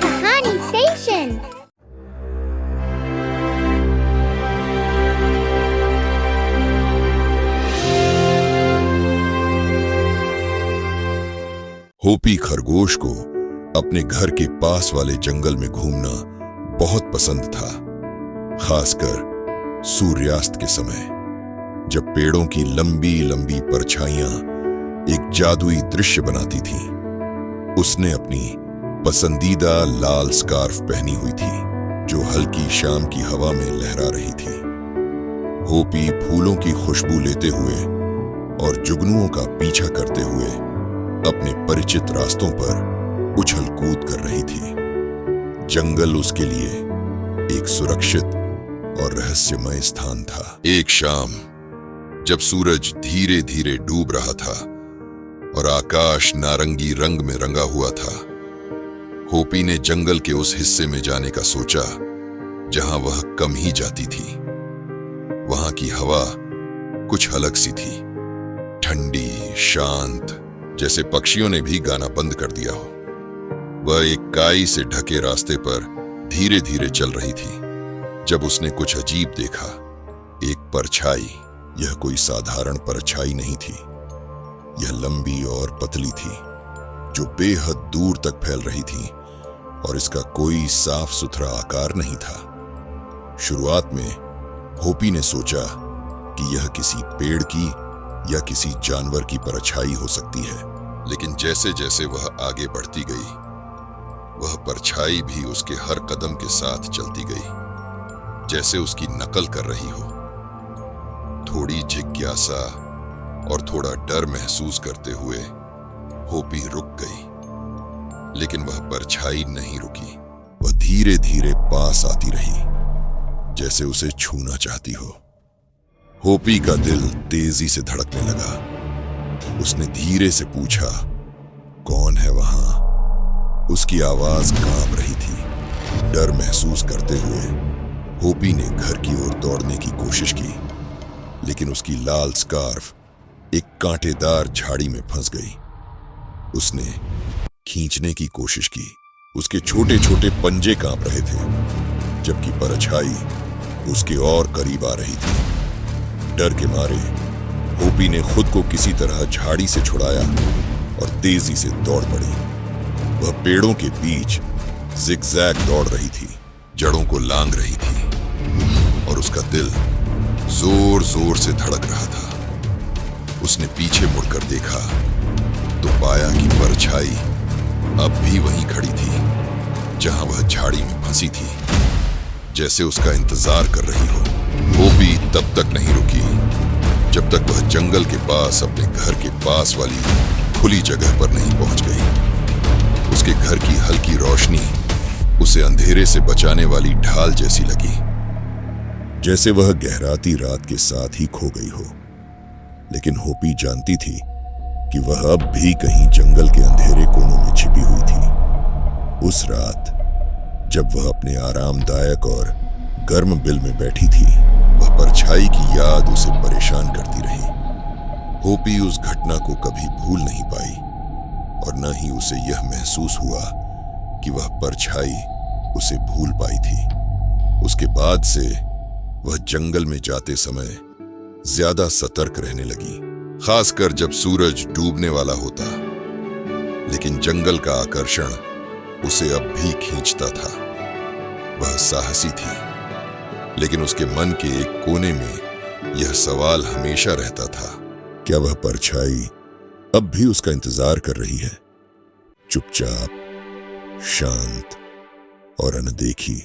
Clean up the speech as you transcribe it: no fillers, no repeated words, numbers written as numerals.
कहानी स्टेशन। होपी खरगोश को अपने घर के पास वाले जंगल में घूमना बहुत पसंद था, खासकर सूर्यास्त के समय, जब पेड़ों की लंबी लंबी परछाइयां एक जादुई दृश्य बनाती थीं। उसने अपनी पसंदीदा लाल स्कार्फ पहनी हुई थी, जो हल्की शाम की हवा में लहरा रही थी। होपी फूलों की खुशबू लेते हुए और जुगनुओं का पीछा करते हुए अपने परिचित रास्तों पर उछल कूद कर रही थी। जंगल उसके लिए एक सुरक्षित और रहस्यमय स्थान था। एक शाम जब सूरज धीरे धीरे डूब रहा था और आकाश नारंगी रंग में रंगा हुआ था, होपी ने जंगल के उस हिस्से में जाने का सोचा जहां वह कम ही जाती थी। वहां की हवा कुछ अलग सी थी, ठंडी, शांत, जैसे पक्षियों ने भी गाना बंद कर दिया हो। वह एक काई से ढके रास्ते पर धीरे धीरे चल रही थी जब उसने कुछ अजीब देखा। एक परछाई। यह कोई साधारण परछाई नहीं थी। यह लंबी और पतली थी, जो बेहद दूर तक फैल रही थी, और इसका कोई साफ सुथरा आकार नहीं था। शुरुआत में होपी ने सोचा कि यह किसी पेड़ की या किसी जानवर की परछाई हो सकती है, लेकिन जैसे जैसे वह आगे बढ़ती गई, वह परछाई भी उसके हर कदम के साथ चलती गई, जैसे उसकी नकल कर रही हो। थोड़ी जिज्ञासा और थोड़ा डर महसूस करते हुए होपी रुक गई, लेकिन वह परछाई नहीं रुकी। वह धीरे धीरे पास आती रही, जैसे उसे छूना चाहती हो। होपी का दिल तेजी से धड़कने लगा। उसने धीरे से पूछा, कौन है वहां? उसकी आवाज कांप रही थी। डर महसूस करते हुए होपी ने घर की ओर दौड़ने की कोशिश की, लेकिन उसकी लाल स्कार्फ एक कांटेदार झाड़ी में फंस गई। उसने खींचने की कोशिश की। उसके छोटे छोटे पंजे कांप रहे थे, जबकि परछाई उसके और करीब आ रही थी। डर के मारे होपी ने खुद को किसी तरह झाड़ी से छुड़ाया और तेजी से दौड़ पड़ी। वह पेड़ों के बीच जिगजैग दौड़ रही थी, जड़ों को लांग रही थी, और उसका दिल जोर जोर से धड़क रहा था। उसने पीछे मुड़कर देखा तो पाया कि परछाई अब भी वहीं खड़ी थी, जहां वह झाड़ी में फंसी थी, जैसे उसका इंतजार कर रही हो। होपी तब तक नहीं रुकी जब तक वह जंगल के पास अपने घर के पास वाली खुली जगह पर नहीं पहुंच गई। उसके घर की हल्की रोशनी उसे अंधेरे से बचाने वाली ढाल जैसी लगी, जैसे वह गहराती रात के साथ ही खो गई हो। लेकिन होपी जानती थी कि वह अब भी कहीं जंगल के अंधेरे कोनों में छिपी हुई थी। उस रात जब वह अपने आरामदायक और गर्म बिल में बैठी थी, वह परछाई की याद उसे परेशान करती रही। होपी उस घटना को कभी भूल नहीं पाई, और न ही उसे यह महसूस हुआ कि वह परछाई उसे भूल पाई थी। उसके बाद से वह जंगल में जाते समय ज्यादा सतर्क रहने लगी, खासकर जब सूरज डूबने वाला होता। लेकिन जंगल का आकर्षण उसे अब भी खींचता था। वह साहसी थी, लेकिन उसके मन के एक कोने में यह सवाल हमेशा रहता था, क्या वह परछाई अब भी उसका इंतजार कर रही है, चुपचाप, शांत और अनदेखी।